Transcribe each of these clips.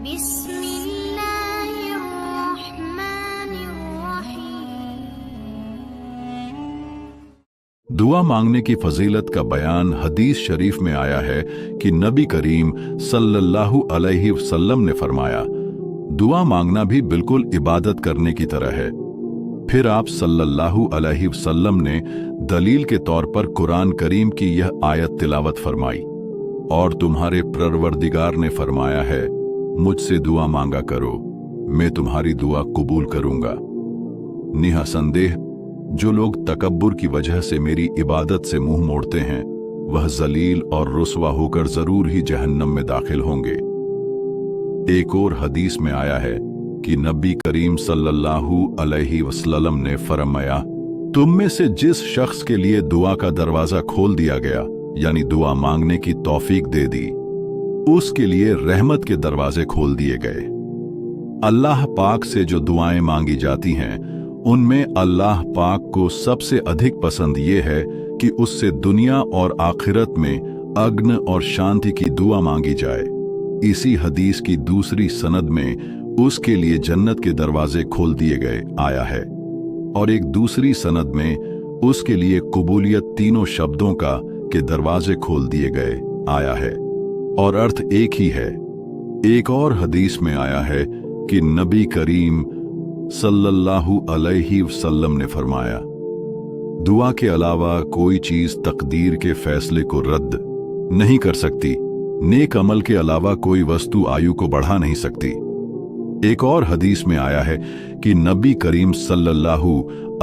بسم اللہ الرحمن الرحیم۔ دعا مانگنے کی فضیلت کا بیان حدیث شریف میں آیا ہے کہ نبی کریم صلی اللہ علیہ وسلم نے فرمایا، دعا مانگنا بھی بالکل عبادت کرنے کی طرح ہے۔ پھر آپ صلی اللہ علیہ وسلم نے دلیل کے طور پر قرآن کریم کی یہ آیت تلاوت فرمائی، اور تمہارے پروردگار نے فرمایا ہے، مجھ سے دعا مانگا کرو، میں تمہاری دعا قبول کروں گا۔ نہا جو لوگ تکبر کی وجہ سے میری عبادت سے منہ موڑتے ہیں، وہ ذلیل اور رسوا ہو کر ضرور ہی جہنم میں داخل ہوں گے۔ ایک اور حدیث میں آیا ہے کہ نبی کریم صلی اللہ علیہ وسلم نے فرمایا، تم میں سے جس شخص کے لیے دعا کا دروازہ کھول دیا گیا، یعنی دعا مانگنے کی توفیق دے دی، اس کے لیے رحمت کے دروازے کھول دیے گئے۔ اللہ پاک سے جو دعائیں مانگی جاتی ہیں، ان میں اللہ پاک کو سب سے ادھک پسند یہ ہے کہ اس سے دنیا اور آخرت میں اگن اور شانتی کی دعا مانگی جائے۔ اسی حدیث کی دوسری سند میں اس کے لیے جنت کے دروازے کھول دیے گئے آیا ہے، اور ایک دوسری سند میں اس کے لیے قبولیت تینوں شبدوں کا کے دروازے کھول دیے گئے آیا ہے، اور ارتھ ایک ہی ہے۔ ایک اور حدیث میں آیا ہے کہ نبی کریم صلی اللہ علیہ وسلم نے فرمایا، دعا کے علاوہ کوئی چیز تقدیر کے فیصلے کو رد نہیں کر سکتی، نیک عمل کے علاوہ کوئی وستو آیو کو بڑھا نہیں سکتی۔ ایک اور حدیث میں آیا ہے کہ نبی کریم صلی اللہ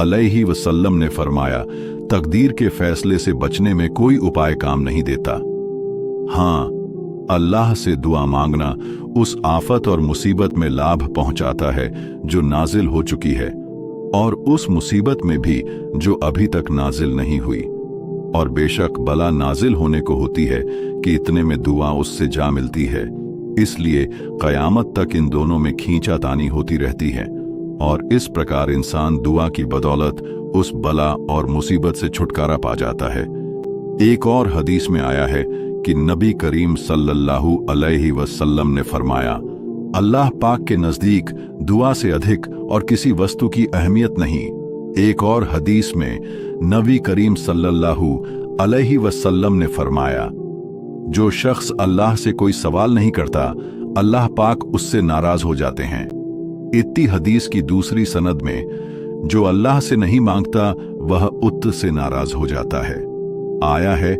علیہ وسلم نے فرمایا، تقدیر کے فیصلے سے بچنے میں کوئی اپائے کام نہیں دیتا۔ ہاں، اللہ سے دعا مانگنا اس آفت اور مصیبت میں لابھ پہنچاتا ہے جو نازل ہو چکی ہے، اور اس مصیبت میں بھی جو ابھی تک نازل نہیں ہوئی، اور بے شک بلا نازل ہونے کو ہوتی ہے کہ اتنے میں دعا اس سے جا ملتی ہے۔ اس لیے قیامت تک ان دونوں میں کھینچا تانی ہوتی رہتی ہے، اور اس پرکار انسان دعا کی بدولت اس بلا اور مصیبت سے چھٹکارا پا جاتا ہے۔ ایک اور حدیث میں آیا ہے کہ نبی کریم صلی اللہ علیہ وسلم نے فرمایا، اللہ پاک کے نزدیک دعا سے ادھک اور کسی وستو کی اہمیت نہیں۔ ایک اور حدیث میں نبی کریم صلی اللہ علیہ وسلم نے فرمایا، جو شخص اللہ سے کوئی سوال نہیں کرتا، اللہ پاک اس سے ناراض ہو جاتے ہیں۔ اتی حدیث کی دوسری سند میں، جو اللہ سے نہیں مانگتا وہ ات سے ناراض ہو جاتا ہے آیا ہے،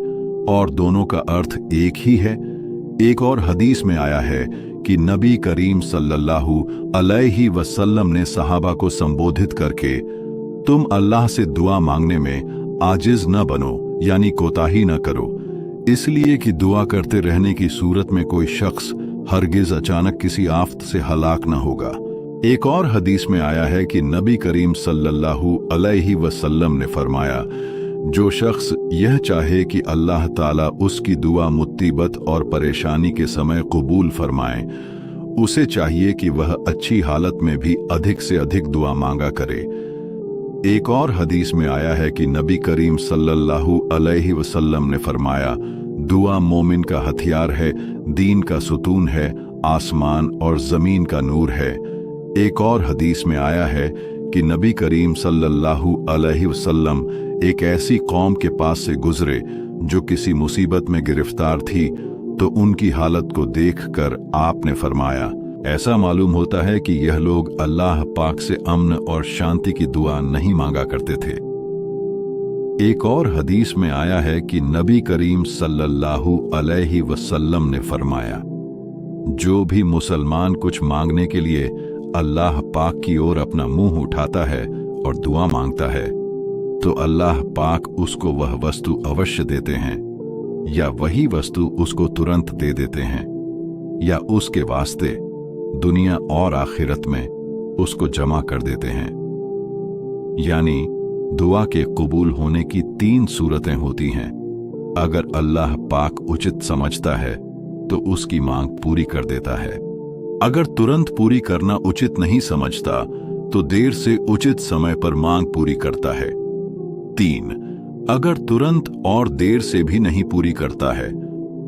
اور دونوں کا ارتھ ایک ہی ہے۔ ایک اور حدیث میں آیا ہے کہ نبی کریم صلی اللہ علیہ وسلم نے صحابہ کو سمبودھت کر کے، تم اللہ سے دعا مانگنے میں عاجز نہ بنو، یعنی کوتاہی نہ کرو، اس لیے کہ دعا کرتے رہنے کی صورت میں کوئی شخص ہرگز اچانک کسی آفت سے ہلاک نہ ہوگا۔ ایک اور حدیث میں آیا ہے کہ نبی کریم صلی اللہ علیہ وسلم نے فرمایا، جو شخص یہ چاہے کہ اللہ تعالیٰ اس کی دعا مصیبت اور پریشانی کے سمے قبول فرمائے، اسے چاہیے کہ وہ اچھی حالت میں بھی ادھک سے ادھک دعا مانگا کرے۔ ایک اور حدیث میں آیا ہے کہ نبی کریم صلی اللہ علیہ وسلم نے فرمایا، دعا مومن کا ہتھیار ہے، دین کا ستون ہے، آسمان اور زمین کا نور ہے۔ ایک اور حدیث میں آیا ہے کہ نبی کریم صلی اللہ علیہ وسلم ایک ایسی قوم کے پاس سے گزرے جو کسی مصیبت میں گرفتار تھی، تو ان کی حالت کو دیکھ کر آپ نے فرمایا، ایسا معلوم ہوتا ہے کہ یہ لوگ اللہ پاک سے امن اور شانتی کی دعا نہیں مانگا کرتے تھے۔ ایک اور حدیث میں آیا ہے کہ نبی کریم صلی اللہ علیہ وسلم نے فرمایا، جو بھی مسلمان کچھ مانگنے کے لیے اللہ پاک کی اور اپنا منہ اٹھاتا ہے اور دعا مانگتا ہے، تو اللہ پاک اس کو وہ وستو اوشیہ دیتے ہیں، یا وہی وستو اس کو ترنت دے دیتے ہیں، یا اس کے واسطے دنیا اور آخرت میں اس کو جمع کر دیتے ہیں۔ یعنی دعا کے قبول ہونے کی 3 صورتیں ہوتی ہیں۔ اگر اللہ پاک اچت سمجھتا ہے تو اس کی مانگ پوری کر دیتا ہے، اگر ترنت پوری کرنا اچت نہیں سمجھتا تو دیر سے اچت سمے پر مانگ پوری کرتا ہے۔ 3، اگر ترنت اور دیر سے بھی نہیں پوری کرتا ہے